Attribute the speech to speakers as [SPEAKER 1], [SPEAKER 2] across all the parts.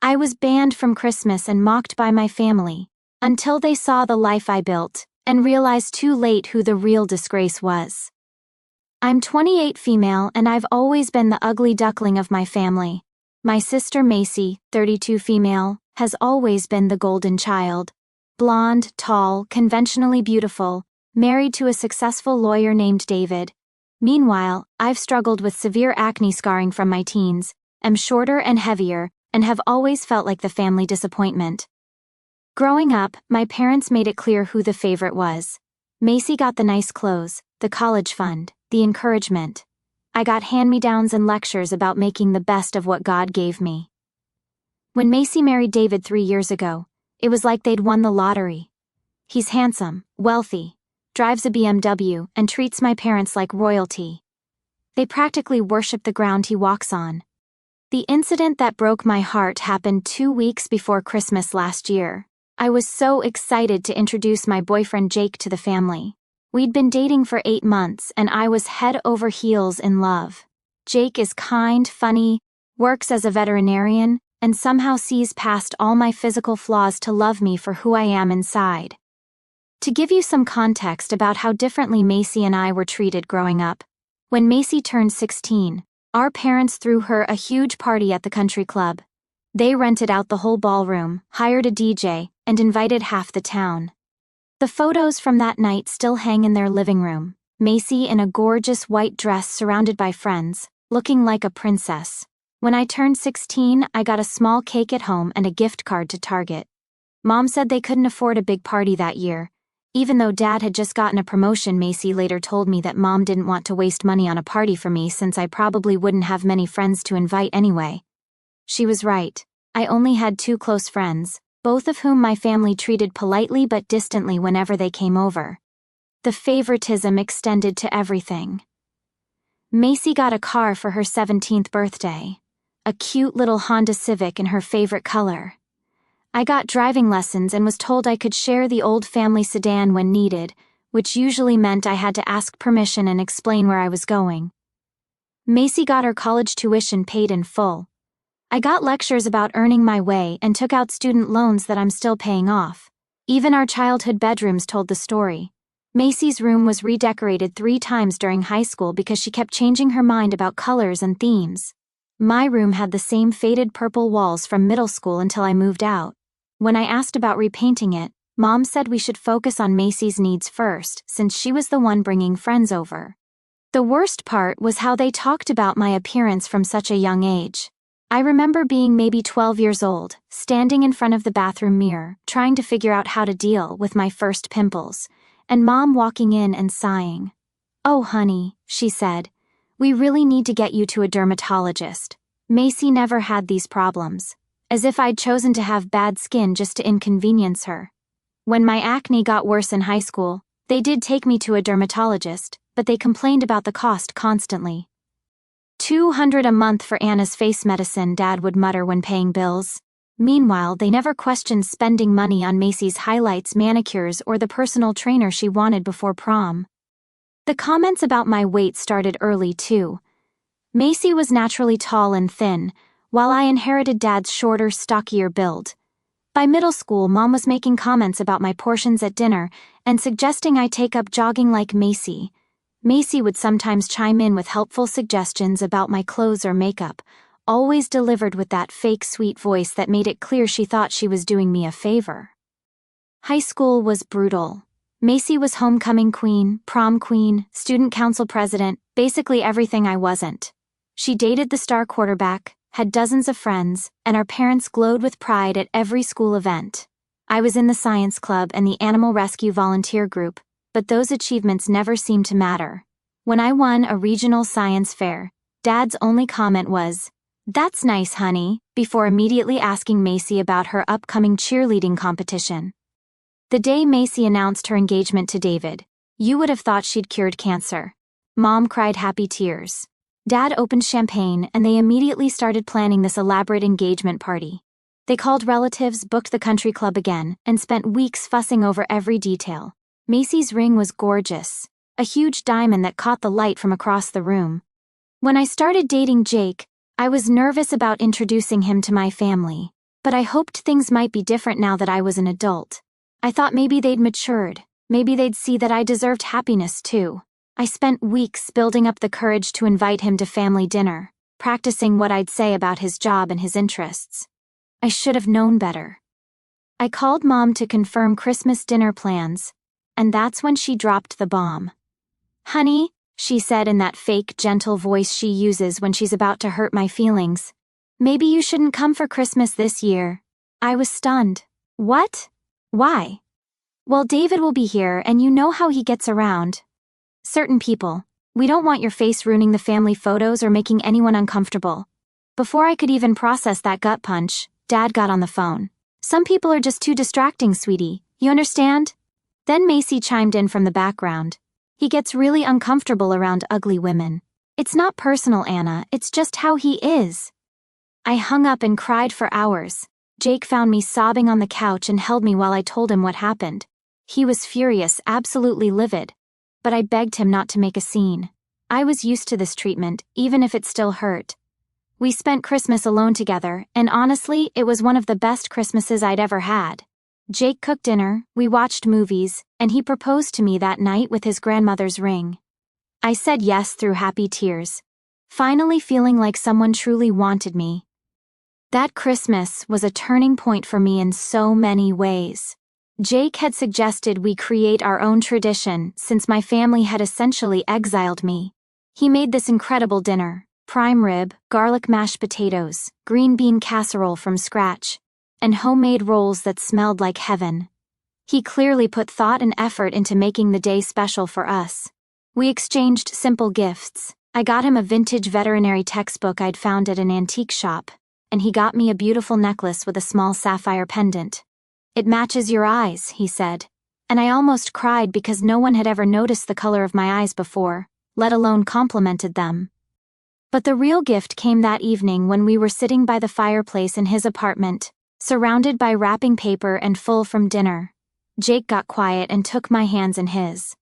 [SPEAKER 1] I was banned from Christmas and mocked by my family, until they saw the life I built, and realized too late who the real Disgrace was. I'm 28 female and I've always been the ugly duckling of my family. My sister Macy, 32 female, has always been the golden child. Blonde, tall, conventionally beautiful, married to a successful lawyer named David. Meanwhile, I've struggled with severe acne scarring from my teens, am shorter and heavier, and have always felt like the family disappointment. Growing up, my parents made it clear who the favorite was. Macy got the nice clothes, the college fund, the encouragement. I got hand-me-downs and lectures about making the best of what God gave me. When Macy married David 3 years ago, it was like they'd won the lottery. He's handsome, wealthy, drives a BMW, and treats my parents like royalty. They practically worship the ground he walks on. The incident that broke my heart happened 2 weeks before Christmas last year. I was so excited to introduce my boyfriend Jake to the family. We'd been dating for 8 months and I was head over heels in love. Jake is kind, funny, works as a veterinarian, and somehow sees past all my physical flaws to love me for who I am inside. To give you some context about how differently Macy and I were treated growing up, when Macy turned 16, our parents threw her a huge party at the country club. They rented out the whole ballroom, hired a DJ, and invited half the town. The photos from that night still hang in their living room, Macy in a gorgeous white dress surrounded by friends, looking like a princess. When I turned 16, I got a small cake at home and a gift card to Target. Mom said they couldn't afford a big party that year. Even though Dad had just gotten a promotion, Macy later told me that Mom didn't want to waste money on a party for me since I probably wouldn't have many friends to invite anyway. She was right. I only had 2 close friends, both of whom my family treated politely but distantly whenever they came over. The favoritism extended to everything. Macy got a car for her 17th birthday. A cute little Honda Civic in her favorite color. I got driving lessons and was told I could share the old family sedan when needed, which usually meant I had to ask permission and explain where I was going. Macy got her college tuition paid in full. I got lectures about earning my way and took out student loans that I'm still paying off. Even our childhood bedrooms told the story. Macy's room was redecorated 3 times during high school because she kept changing her mind about colors and themes. My room had the same faded purple walls from middle school until I moved out. When I asked about repainting it, Mom said we should focus on Macy's needs first since she was the one bringing friends over. The worst part was how they talked about my appearance from such a young age. I remember being maybe 12 years old, standing in front of the bathroom mirror, trying to figure out how to deal with my first pimples, and Mom walking in and sighing. "Oh honey," she said, "we really need to get you to a dermatologist. Macy never had these problems," as if I'd chosen to have bad skin just to inconvenience her. When my acne got worse in high school, they did take me to a dermatologist, but they complained about the cost constantly. $200 a month for Anna's face medicine, Dad would mutter when paying bills. Meanwhile, they never questioned spending money on Macy's highlights, manicures, or the personal trainer she wanted before prom. The comments about my weight started early too. Macy was naturally tall and thin, while I inherited Dad's shorter, stockier build. By middle school, Mom was making comments about my portions at dinner and suggesting I take up jogging like Macy. Macy would sometimes chime in with helpful suggestions about my clothes or makeup, always delivered with that fake sweet voice that made it clear she thought she was doing me a favor. High school was brutal. Macy was homecoming queen, prom queen, student council president, basically everything I wasn't. She dated the star quarterback, had dozens of friends, and our parents glowed with pride at every school event. I was in the science club and the animal rescue volunteer group, but those achievements never seemed to matter. When I won a regional science fair, Dad's only comment was, "That's nice, honey," before immediately asking Macy about her upcoming cheerleading competition. The day Macy announced her engagement to David, you would have thought she'd cured cancer. Mom cried happy tears. Dad opened champagne and they immediately started planning this elaborate engagement party. They called relatives, booked the country club again, and spent weeks fussing over every detail. Macy's ring was gorgeous, a huge diamond that caught the light from across the room. When I started dating Jake, I was nervous about introducing him to my family. But I hoped things might be different now that I was an adult. I thought maybe they'd matured. Maybe they'd see that I deserved happiness too. I spent weeks building up the courage to invite him to family dinner, practicing what I'd say about his job and his interests. I should have known better. I called Mom to confirm Christmas dinner plans, and that's when she dropped the bomb. "Honey," she said in that fake, gentle voice she uses when she's about to hurt my feelings, "maybe you shouldn't come for Christmas this year." I was stunned. "What? Why?" "Well, David will be here, and you know how he gets around. Certain people. We don't want your face ruining the family photos or making anyone uncomfortable." Before I could even process that gut punch, Dad got on the phone. "Some people are just too distracting, sweetie. You understand?" Then Macy chimed in from the background. "He gets really uncomfortable around ugly women. It's not personal, Anna, it's just how he is." I hung up and cried for hours. Jake found me sobbing on the couch and held me while I told him what happened. He was furious, absolutely livid. But I begged him not to make a scene. I was used to this treatment, even if it still hurt. We spent Christmas alone together, and honestly, it was one of the best Christmases I'd ever had. Jake cooked dinner, we watched movies, and he proposed to me that night with his grandmother's ring. I said yes through happy tears, finally feeling like someone truly wanted me. That Christmas was a turning point for me in so many ways. Jake had suggested we create our own tradition since my family had essentially exiled me. He made this incredible dinner: prime rib, garlic mashed potatoes, green bean casserole from scratch, and homemade rolls that smelled like heaven. He clearly put thought and effort into making the day special for us. We exchanged simple gifts. I got him a vintage veterinary textbook I'd found at an antique shop, and he got me a beautiful necklace with a small sapphire pendant. "It matches your eyes," he said, and I almost cried because no one had ever noticed the color of my eyes before, let alone complimented them. But the real gift came that evening when we were sitting by the fireplace in his apartment, surrounded by wrapping paper and full from dinner. Jake got quiet and took my hands in his.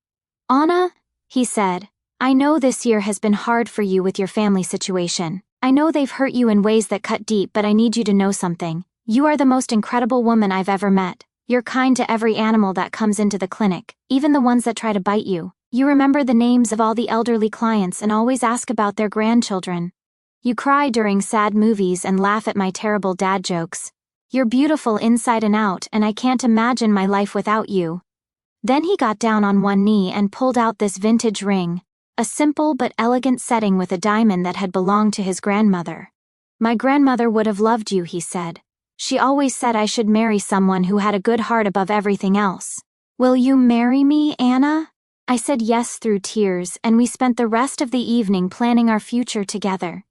[SPEAKER 1] "Anna," he said, "I know this year has been hard for you with your family situation. I know they've hurt you in ways that cut deep, but I need you to know something. You are the most incredible woman I've ever met. You're kind to every animal that comes into the clinic, even the ones that try to bite you. You remember the names of all the elderly clients and always ask about their grandchildren. You cry during sad movies and laugh at my terrible dad jokes. You're beautiful inside and out, and I can't imagine my life without you." Then he got down on one knee and pulled out this vintage ring, a simple but elegant setting with a diamond that had belonged to his grandmother. "My grandmother would have loved you," he said. "She always said I should marry someone who had a good heart above everything else. Will you marry me, Anna?" I said yes through tears, and we spent the rest of the evening planning our future together.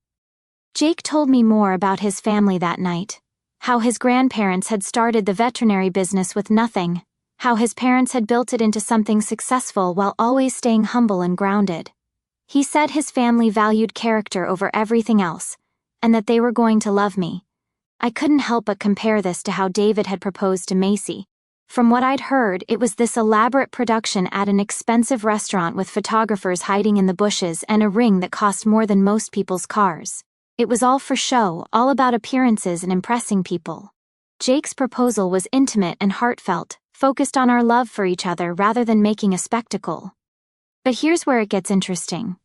[SPEAKER 1] Jake told me more about his family that night. How his grandparents had started the veterinary business with nothing. How his parents had built it into something successful while always staying humble and grounded. He said his family valued character over everything else, and that they were going to love me. I couldn't help but compare this to how David had proposed to Macy. From what I'd heard, it was this elaborate production at an expensive restaurant with photographers hiding in the bushes and a ring that cost more than most people's cars. It was all for show, all about appearances and impressing people. Jake's proposal was intimate and heartfelt, focused on our love for each other rather than making a spectacle. But here's where it gets interesting.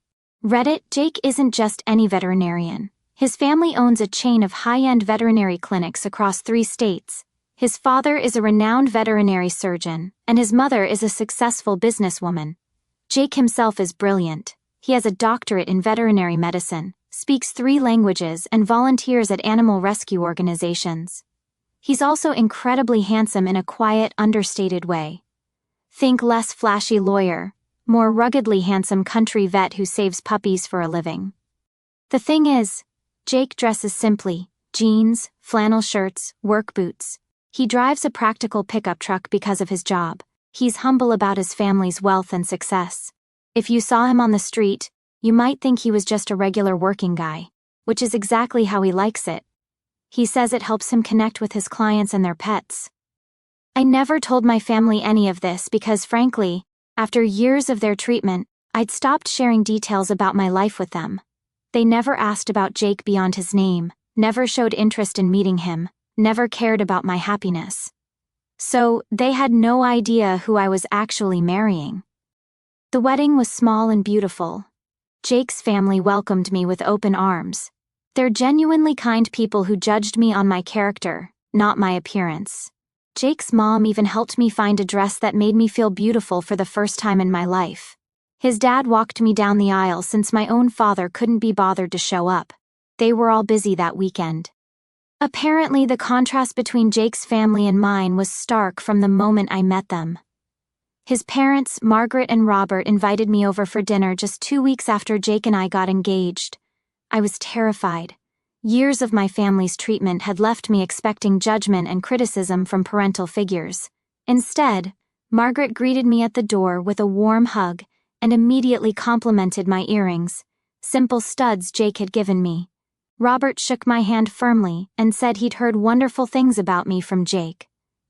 [SPEAKER 1] Reddit, Jake isn't just any veterinarian. His family owns a chain of high-end veterinary clinics across 3 states. His father is a renowned veterinary surgeon, and his mother is a successful businesswoman. Jake himself is brilliant. He has a doctorate in veterinary medicine, speaks 3 languages, and volunteers at animal rescue organizations. He's also incredibly handsome in a quiet, understated way. Think less flashy lawyer, more ruggedly handsome country vet who saves puppies for a living. The thing is, Jake dresses simply: jeans, flannel shirts, work boots. He drives a practical pickup truck because of his job. He's humble about his family's wealth and success. If you saw him on the street, you might think he was just a regular working guy, which is exactly how he likes it. He says it helps him connect with his clients and their pets. I never told my family any of this because, frankly, after years of their treatment, I'd stopped sharing details about my life with them. They never asked about Jake beyond his name, never showed interest in meeting him, never cared about my happiness. So, they had no idea who I was actually marrying. The wedding was small and beautiful. Jake's family welcomed me with open arms. They're genuinely kind people who judged me on my character, not my appearance. Jake's mom even helped me find a dress that made me feel beautiful for the first time in my life. His dad walked me down the aisle since my own father couldn't be bothered to show up. They were all busy that weekend. Apparently, the contrast between Jake's family and mine was stark from the moment I met them. His parents, Margaret and Robert, invited me over for dinner just 2 weeks after Jake and I got engaged. I was terrified. Years of my family's treatment had left me expecting judgment and criticism from parental figures. Instead, Margaret greeted me at the door with a warm hug and immediately complimented my earrings, simple studs Jake had given me. Robert shook my hand firmly and said he'd heard wonderful things about me from Jake.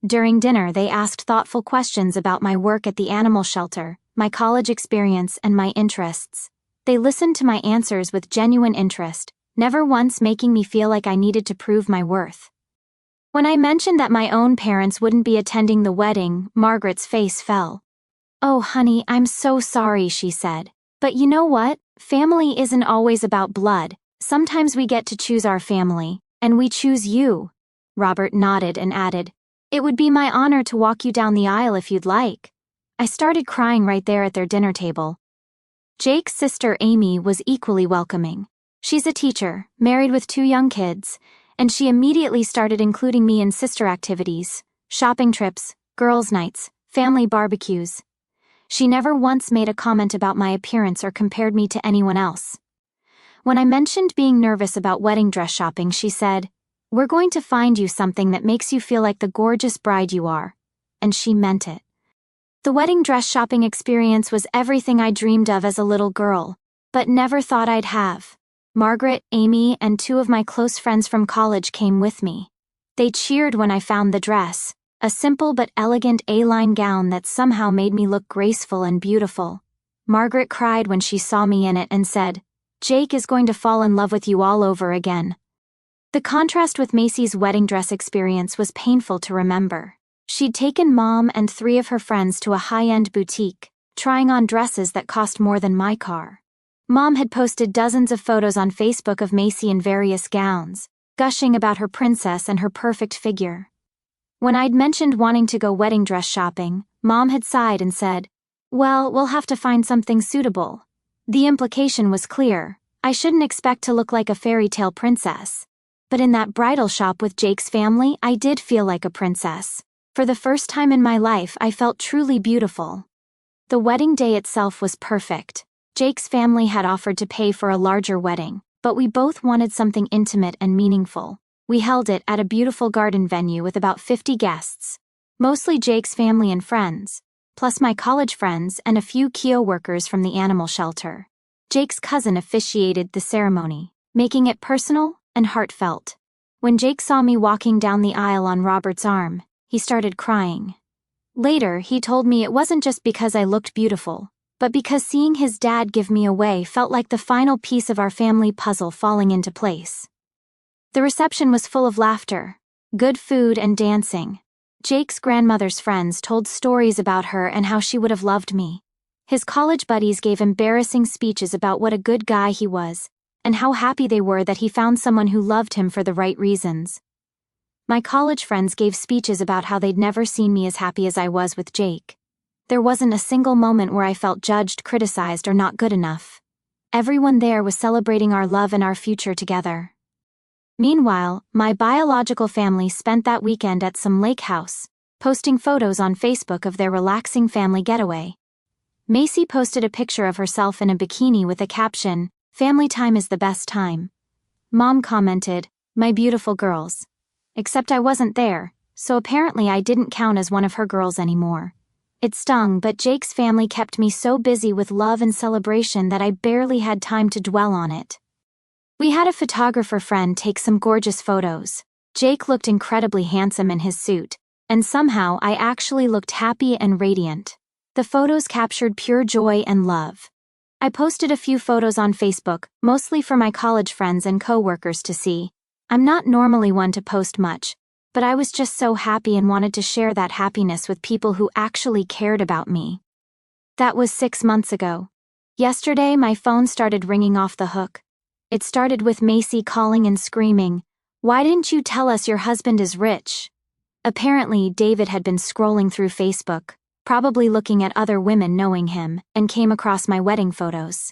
[SPEAKER 1] During dinner, they asked thoughtful questions about my work at the animal shelter, my college experience, and my interests. They listened to my answers with genuine interest, never once making me feel like I needed to prove my worth. When I mentioned that my own parents wouldn't be attending the wedding, Margaret's face fell. "Oh, honey, I'm so sorry," she said. "But you know what? Family isn't always about blood. Sometimes we get to choose our family, and we choose you." Robert nodded and added, "It would be my honor to walk you down the aisle if you'd like." I started crying right there at their dinner table. Jake's sister Amy was equally welcoming. She's a teacher, married with 2 young kids, and she immediately started including me in sister activities, shopping trips, girls' nights, family barbecues. She never once made a comment about my appearance or compared me to anyone else. When I mentioned being nervous about wedding dress shopping, she said, "We're going to find you something that makes you feel like the gorgeous bride you are." And she meant it. The wedding dress shopping experience was everything I dreamed of as a little girl, but never thought I'd have. Margaret, Amy, and 2 of my close friends from college came with me. They cheered when I found the dress, a simple but elegant A-line gown that somehow made me look graceful and beautiful. Margaret cried when she saw me in it and said, "Jake is going to fall in love with you all over again." The contrast with Macy's wedding dress experience was painful to remember. She'd taken Mom and 3 of her friends to a high-end boutique, trying on dresses that cost more than my car. Mom had posted dozens of photos on Facebook of Macy in various gowns, gushing about her princess and her perfect figure. When I'd mentioned wanting to go wedding dress shopping, Mom had sighed and said, "Well, we'll have to find something suitable." The implication was clear. I shouldn't expect to look like a fairy tale princess. But in that bridal shop with Jake's family, I did feel like a princess. For the first time in my life, I felt truly beautiful. The wedding day itself was perfect. Jake's family had offered to pay for a larger wedding, but we both wanted something intimate and meaningful. We held it at a beautiful garden venue with about 50 guests, mostly Jake's family and friends, plus my college friends and a few Kio workers from the animal shelter. Jake's cousin officiated the ceremony, making it personal and heartfelt. When Jake saw me walking down the aisle on Robert's arm, he started crying. Later, he told me it wasn't just because I looked beautiful, but because seeing his dad give me away felt like the final piece of our family puzzle falling into place. The reception was full of laughter, good food, and dancing. Jake's grandmother's friends told stories about her and how she would have loved me. His college buddies gave embarrassing speeches about what a good guy he was, and how happy they were that he found someone who loved him for the right reasons. My college friends gave speeches about how they'd never seen me as happy as I was with Jake. There wasn't a single moment where I felt judged, criticized, or not good enough. Everyone there was celebrating our love and our future together. Meanwhile, my biological family spent that weekend at some lake house, posting photos on Facebook of their relaxing family getaway. Macy posted a picture of herself in a bikini with a caption, "Family time is the best time." Mom commented, "My beautiful girls." Except I wasn't there, so apparently I didn't count as one of her girls anymore. It stung, but Jake's family kept me so busy with love and celebration that I barely had time to dwell on it. We had a photographer friend take some gorgeous photos. Jake looked incredibly handsome in his suit, and somehow I actually looked happy and radiant. The photos captured pure joy and love. I posted a few photos on Facebook, mostly for my college friends and co-workers to see. I'm not normally one to post much, but I was just so happy and wanted to share that happiness with people who actually cared about me. That was 6 months ago. Yesterday, my phone started ringing off the hook. It started with Macy calling and screaming, "Why didn't you tell us your husband is rich?" Apparently, David had been scrolling through Facebook, probably looking at other women knowing him, and came across my wedding photos.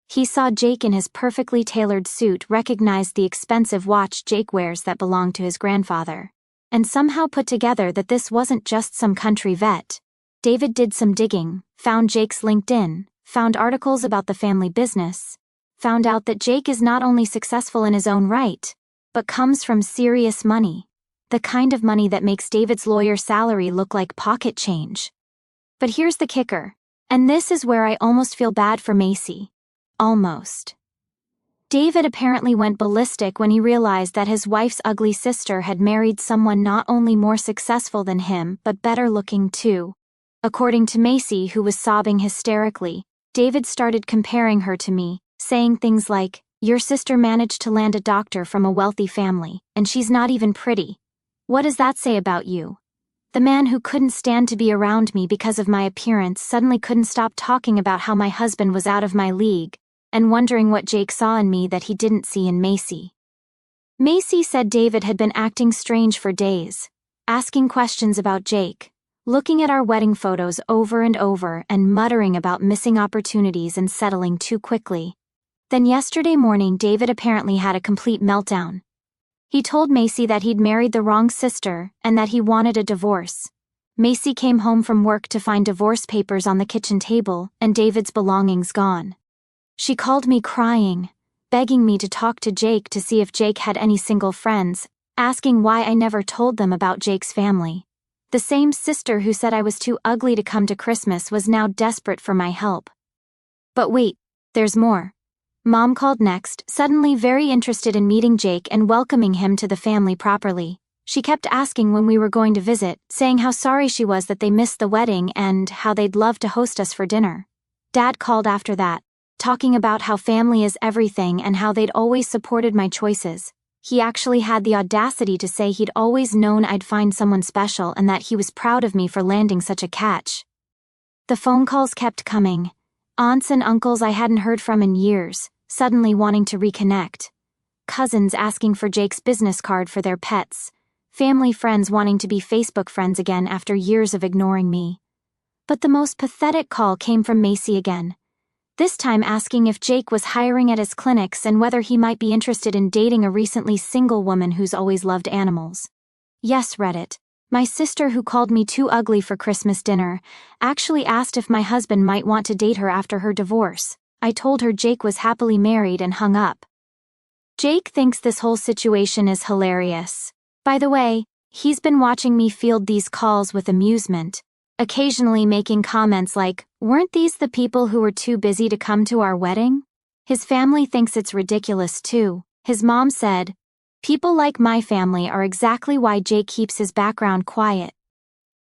[SPEAKER 1] He saw Jake in his perfectly tailored suit, recognized the expensive watch Jake wears that belonged to his grandfather, and somehow put together that this wasn't just some country vet. David did some digging, found Jake's LinkedIn, found articles about the family business, found out that Jake is not only successful in his own right, but comes from serious money. The kind of money that makes David's lawyer salary look like pocket change. But here's the kicker, and this is where I almost feel bad for Macy. Almost. David apparently went ballistic when he realized that his wife's ugly sister had married someone not only more successful than him but better looking too. According to Macy, who was sobbing hysterically, David started comparing her to me, saying things like, "Your sister managed to land a doctor from a wealthy family, and she's not even pretty. What does that say about you?" The man who couldn't stand to be around me because of my appearance suddenly couldn't stop talking about how my husband was out of my league, and wondering what Jake saw in me that he didn't see in Macy. Macy said David had been acting strange for days, asking questions about Jake, looking at our wedding photos over and over and muttering about missing opportunities and settling too quickly. Then yesterday morning, David apparently had a complete meltdown. He told Macy that he'd married the wrong sister and that he wanted a divorce. Macy came home from work to find divorce papers on the kitchen table and David's belongings gone. She called me crying, begging me to talk to Jake to see if Jake had any single friends, asking why I never told them about Jake's family. The same sister who said I was too ugly to come to Christmas was now desperate for my help. But wait, there's more. Mom called next, suddenly very interested in meeting Jake and welcoming him to the family properly. She kept asking when we were going to visit, saying how sorry she was that they missed the wedding and how they'd love to host us for dinner. Dad called after that, talking about how family is everything and how they'd always supported my choices. He actually had the audacity to say he'd always known I'd find someone special and that he was proud of me for landing such a catch. The phone calls kept coming. Aunts and uncles I hadn't heard from in years, suddenly wanting to reconnect. Cousins asking for Jake's business card for their pets. Family friends wanting to be Facebook friends again after years of ignoring me. But the most pathetic call came from Macy again. This time asking if Jake was hiring at his clinics and whether he might be interested in dating a recently single woman who's always loved animals. Yes, Reddit. My sister, who called me too ugly for Christmas dinner, actually asked if my husband might want to date her after her divorce. I told her Jake was happily married and hung up. Jake thinks this whole situation is hilarious. By the way, he's been watching me field these calls with amusement, occasionally making comments like, "Weren't these the people who were too busy to come to our wedding?" His family thinks it's ridiculous too. His mom said, "People like my family are exactly why Jake keeps his background quiet."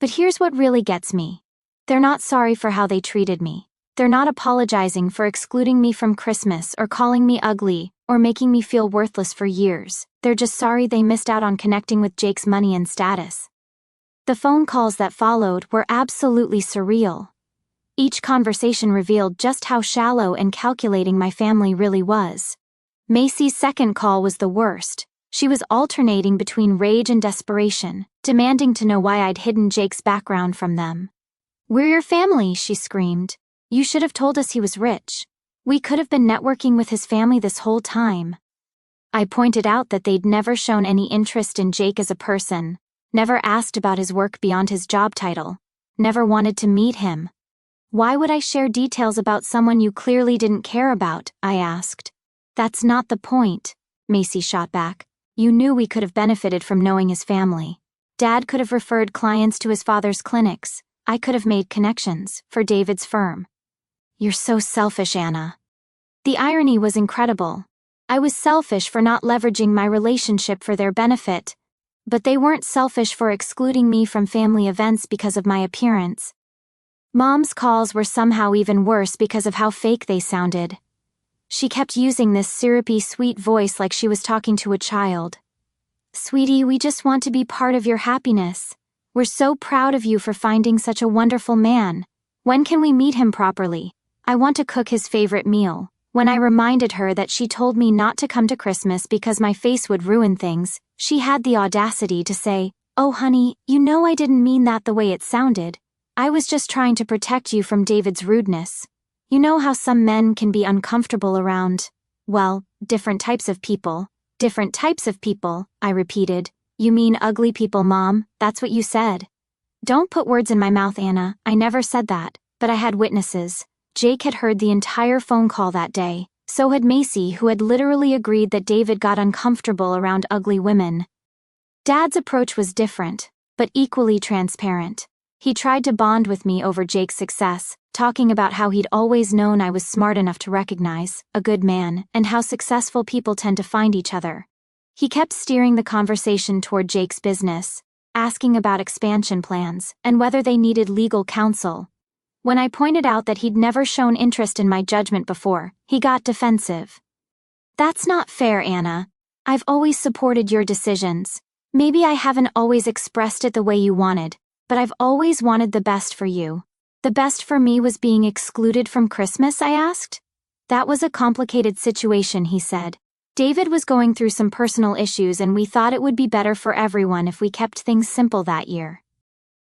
[SPEAKER 1] But here's what really gets me. They're not sorry for how they treated me. They're not apologizing for excluding me from Christmas or calling me ugly or making me feel worthless for years. They're just sorry they missed out on connecting with Jake's money and status. The phone calls that followed were absolutely surreal. Each conversation revealed just how shallow and calculating my family really was. Macy's second call was the worst. She was alternating between rage and desperation, demanding to know why I'd hidden Jake's background from them. "We're your family," she screamed. "You should have told us he was rich. We could have been networking with his family this whole time." I pointed out that they'd never shown any interest in Jake as a person, never asked about his work beyond his job title, never wanted to meet him. "Why would I share details about someone you clearly didn't care about?" I asked. "That's not the point," Macy shot back. "You knew we could have benefited from knowing his family. Dad could have referred clients to his father's clinics. I could have made connections for David's firm." "You're so selfish, Anna." The irony was incredible. I was selfish for not leveraging my relationship for their benefit, but they weren't selfish for excluding me from family events because of my appearance. Mom's calls were somehow even worse because of how fake they sounded. She kept using this syrupy, sweet voice like she was talking to a child. Sweetie, we just want to be part of your happiness. We're so proud of you for finding such a wonderful man. When can we meet him properly? I want to cook his favorite meal. When I reminded her that she told me not to come to Christmas because my face would ruin things, she had the audacity to say, "Oh honey, you know I didn't mean that the way it sounded. I was just trying to protect you from David's rudeness. You know how some men can be uncomfortable around, well, different types of people." "Different types of people," I repeated. "You mean ugly people, Mom, that's what you said." "Don't put words in my mouth, Anna, I never said that, but I had witnesses." Jake had heard the entire phone call that day. So had Macy, who had literally agreed that David got uncomfortable around ugly women. Dad's approach was different, but equally transparent. He tried to bond with me over Jake's success, talking about how he'd always known I was smart enough to recognize a good man and how successful people tend to find each other. He kept steering the conversation toward Jake's business, asking about expansion plans and whether they needed legal counsel. When I pointed out that he'd never shown interest in my judgment before, he got defensive. "That's not fair, Anna. I've always supported your decisions. Maybe I haven't always expressed it the way you wanted, but I've always wanted the best for you." "The best for me was being excluded from Christmas?" I asked. "That was a complicated situation," he said. "David was going through some personal issues and we thought it would be better for everyone if we kept things simple that year."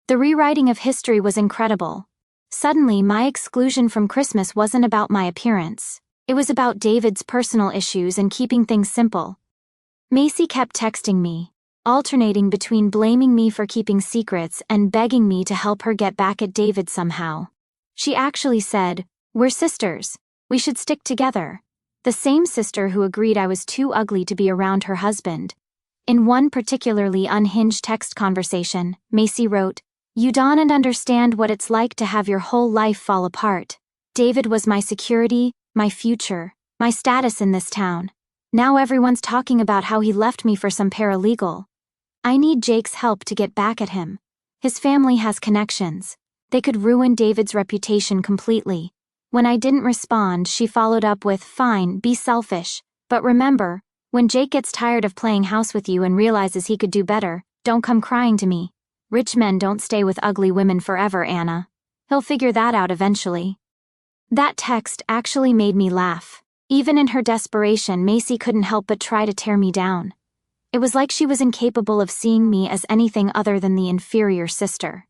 [SPEAKER 1] The rewriting of history was incredible. Suddenly, my exclusion from Christmas wasn't about my appearance. It was about David's personal issues and keeping things simple. Macy kept texting me, alternating between blaming me for keeping secrets and begging me to help her get back at David somehow. She actually said, "We're sisters. We should stick together." The same sister who agreed I was too ugly to be around her husband. In one particularly unhinged text conversation, Macy wrote, "You don't understand what it's like to have your whole life fall apart. David was my security, my future, my status in this town. Now everyone's talking about how he left me for some paralegal. I need Jake's help to get back at him. His family has connections. They could ruin David's reputation completely." When I didn't respond, she followed up with, "Fine, be selfish. But remember, when Jake gets tired of playing house with you and realizes he could do better, don't come crying to me. Rich men don't stay with ugly women forever, Anna. He'll figure that out eventually." That text actually made me laugh. Even in her desperation, Macy couldn't help but try to tear me down. It was like she was incapable of seeing me as anything other than the inferior sister.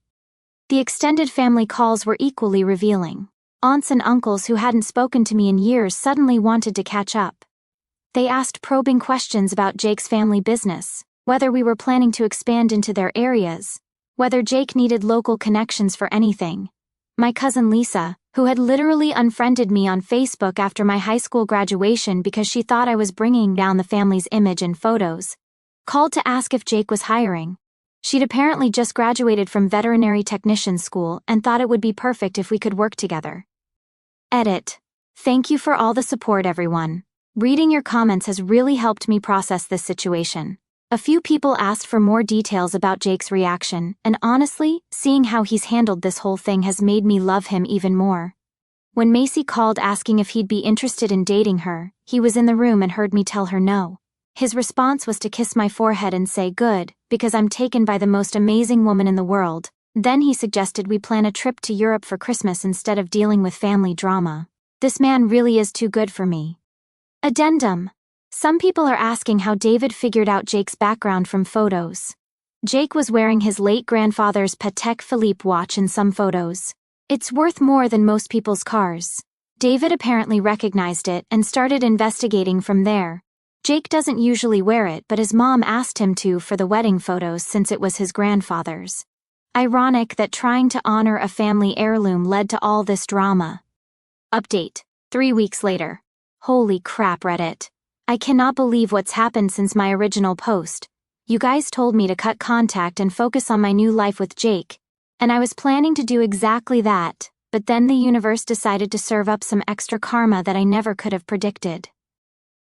[SPEAKER 1] The extended family calls were equally revealing. Aunts and uncles who hadn't spoken to me in years suddenly wanted to catch up. They asked probing questions about Jake's family business, whether we were planning to expand into their areas, whether Jake needed local connections for anything. My cousin Lisa, who had literally unfriended me on Facebook after my high school graduation because she thought I was bringing down the family's image in photos, called to ask if Jake was hiring. She'd apparently just graduated from veterinary technician school and thought it would be perfect if we could work together. Edit. Thank you for all the support, everyone. Reading your comments has really helped me process this situation. A few people asked for more details about Jake's reaction, and honestly, seeing how he's handled this whole thing has made me love him even more. When Macy called asking if he'd be interested in dating her, he was in the room and heard me tell her no. His response was to kiss my forehead and say, "Good, because I'm taken by the most amazing woman in the world." Then he suggested we plan a trip to Europe for Christmas instead of dealing with family drama. This man really is too good for me. Addendum. Some people are asking how David figured out Jake's background from photos. Jake was wearing his late grandfather's Patek Philippe watch in some photos. It's worth more than most people's cars. David apparently recognized it and started investigating from there. Jake doesn't usually wear it, but his mom asked him to for the wedding photos since it was his grandfather's. Ironic that trying to honor a family heirloom led to all this drama. Update. 3 weeks later. Holy crap, Reddit. I cannot believe what's happened since my original post. You guys told me to cut contact and focus on my new life with Jake, and I was planning to do exactly that, but then the universe decided to serve up some extra karma that I never could have predicted.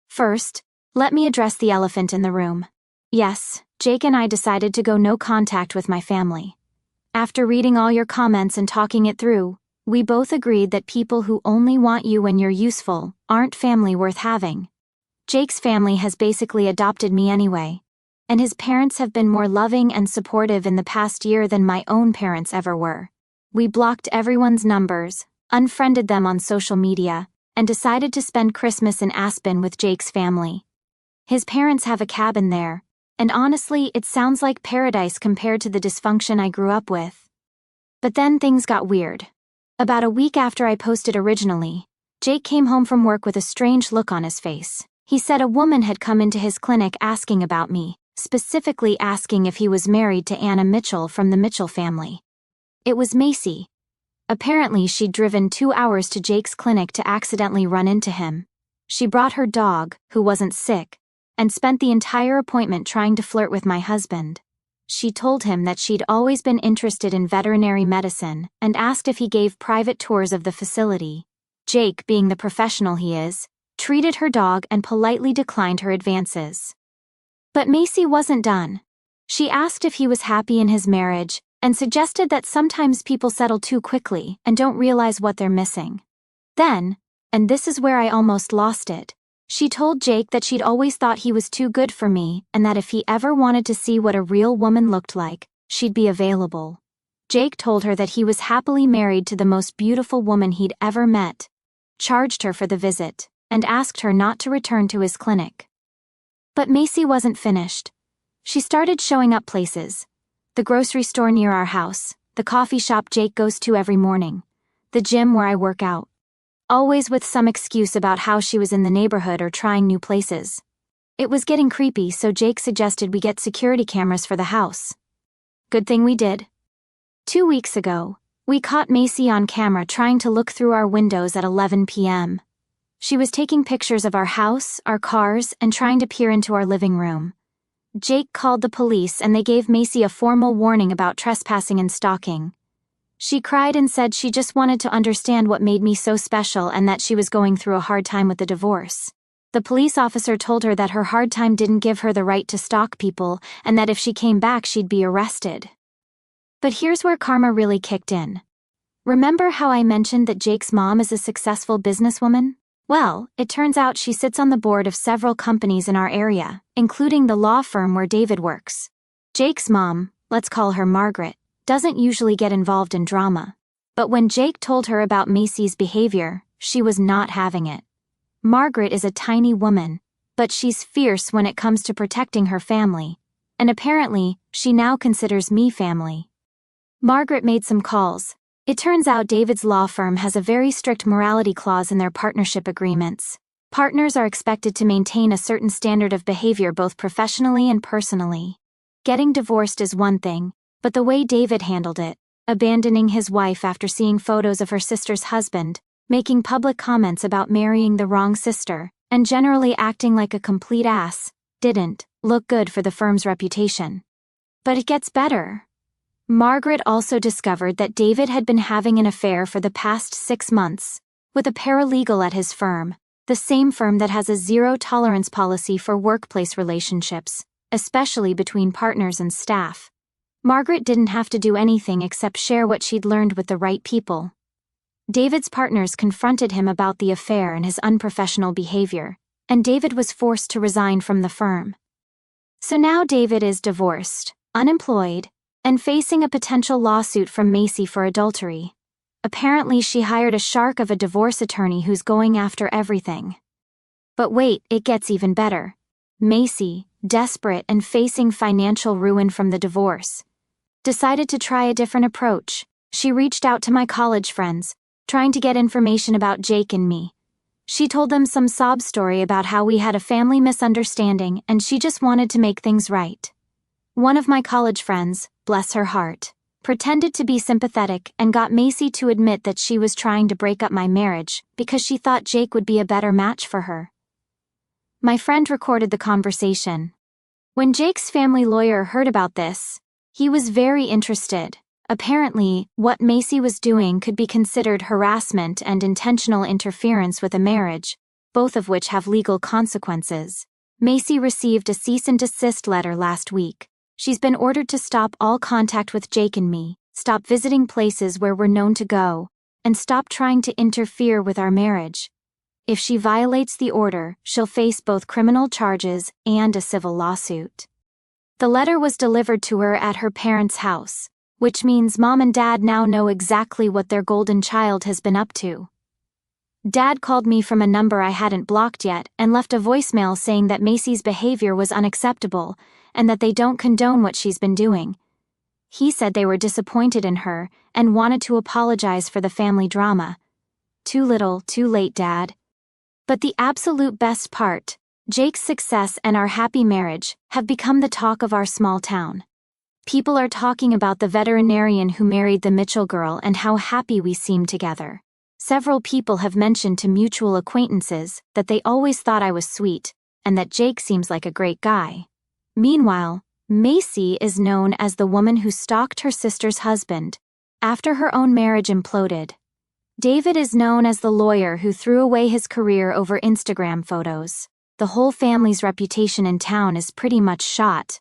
[SPEAKER 1] First, let me address the elephant in the room. Yes, Jake and I decided to go no contact with my family. After reading all your comments and talking it through, we both agreed that people who only want you when you're useful aren't family worth having. Jake's family has basically adopted me anyway. and his parents have been more loving and supportive in the past year than my own parents ever were. We blocked everyone's numbers, unfriended them on social media, and decided to spend Christmas in Aspen with Jake's family. His parents have a cabin there, and honestly, it sounds like paradise compared to the dysfunction I grew up with. But then things got weird. About a week after I posted originally, Jake came home from work with a strange look on his face. He said a woman had come into his clinic asking about me, specifically asking if he was married to Anna Mitchell from the Mitchell family. It was Macy. Apparently, she'd driven 2 hours to Jake's clinic to accidentally run into him. She brought her dog, who wasn't sick, and spent the entire appointment trying to flirt with my husband. She told him that she'd always been interested in veterinary medicine and asked if he gave private tours of the facility. Jake, being the professional he is, treated her dog and politely declined her advances. But Macy wasn't done. She asked if he was happy in his marriage and suggested that sometimes people settle too quickly and don't realize what they're missing. Then, and this is where I almost lost it, she told Jake that she'd always thought he was too good for me and that if he ever wanted to see what a real woman looked like, she'd be available. Jake told her that he was happily married to the most beautiful woman he'd ever met, charged her for the visit, and asked her not to return to his clinic. But Macy wasn't finished. She started showing up places. The grocery store near our house, the coffee shop Jake goes to every morning, the gym where I work out. Always with some excuse about how she was in the neighborhood or trying new places. It was getting creepy, so Jake suggested we get security cameras for the house. Good thing we did. 2 weeks ago, we caught Macy on camera trying to look through our windows at 11 p.m. She was taking pictures of our house, our cars, and trying to peer into our living room. Jake called the police and they gave Macy a formal warning about trespassing and stalking. She cried and said she just wanted to understand what made me so special and that she was going through a hard time with the divorce. The police officer told her that her hard time didn't give her the right to stalk people and that if she came back she'd be arrested. But here's where karma really kicked in. Remember how I mentioned that Jake's mom is a successful businesswoman? Well, it turns out she sits on the board of several companies in our area, including the law firm where David works. Jake's mom, let's call her Margaret, doesn't usually get involved in drama. But when Jake told her about Macy's behavior, she was not having it. Margaret is a tiny woman, but she's fierce when it comes to protecting her family, and apparently, she now considers me family. Margaret made some calls. It turns out David's law firm has a very strict morality clause in their partnership agreements. Partners are expected to maintain a certain standard of behavior both professionally and personally. Getting divorced is one thing, but the way David handled it, abandoning his wife after seeing photos of her sister's husband, making public comments about marrying the wrong sister, and generally acting like a complete ass, didn't look good for the firm's reputation. But it gets better. Margaret also discovered that David had been having an affair for the past 6 months with a paralegal at his firm, the same firm that has a zero-tolerance policy for workplace relationships, especially between partners and staff. Margaret didn't have to do anything except share what she'd learned with the right people. David's partners confronted him about the affair and his unprofessional behavior, and David was forced to resign from the firm. So now David is divorced, unemployed, and facing a potential lawsuit from Macy for adultery. Apparently she hired a shark of a divorce attorney who's going after everything. But wait, it gets even better. Macy, desperate and facing financial ruin from the divorce, decided to try a different approach. She reached out to my college friends, trying to get information about Jake and me. She told them some sob story about how we had a family misunderstanding and she just wanted to make things right. One of my college friends, bless her heart, pretended to be sympathetic and got Macy to admit that she was trying to break up my marriage because she thought Jake would be a better match for her. My friend recorded the conversation. When Jake's family lawyer heard about this, he was very interested. Apparently, what Macy was doing could be considered harassment and intentional interference with a marriage, both of which have legal consequences. Macy received a cease and desist letter last week. She's been ordered to stop all contact with Jake and me, stop visiting places where we're known to go, and stop trying to interfere with our marriage. If she violates the order, she'll face both criminal charges and a civil lawsuit. The letter was delivered to her at her parents' house, which means Mom and Dad now know exactly what their golden child has been up to. Dad called me from a number I hadn't blocked yet and left a voicemail saying that Macy's behavior was unacceptable and that they don't condone what she's been doing. He said they were disappointed in her and wanted to apologize for the family drama. Too little, too late, Dad. But the absolute best part, Jake's success and our happy marriage have become the talk of our small town. People are talking about the veterinarian who married the Mitchell girl and how happy we seem together. Several people have mentioned to mutual acquaintances that they always thought I was sweet, and that Jake seems like a great guy. Meanwhile, Macy is known as the woman who stalked her sister's husband after her own marriage imploded. David is known as the lawyer who threw away his career over Instagram photos. The whole family's reputation in town is pretty much shot.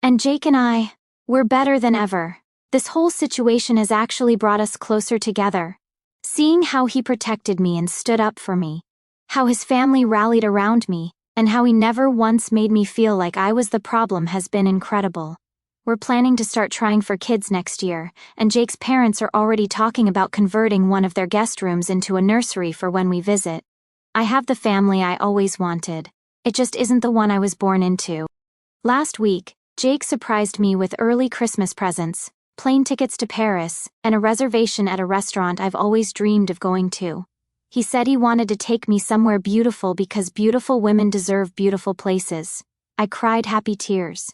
[SPEAKER 1] And Jake and I, we're better than ever. This whole situation has actually brought us closer together. Seeing how he protected me and stood up for me, how his family rallied around me, and how he never once made me feel like I was the problem has been incredible. We're planning to start trying for kids next year, and Jake's parents are already talking about converting one of their guest rooms into a nursery for when we visit. I have the family I always wanted. It just isn't the one I was born into. Last week, Jake surprised me with early Christmas presents, plane tickets to Paris, and a reservation at a restaurant I've always dreamed of going to. He said he wanted to take me somewhere beautiful because beautiful women deserve beautiful places. I cried happy tears.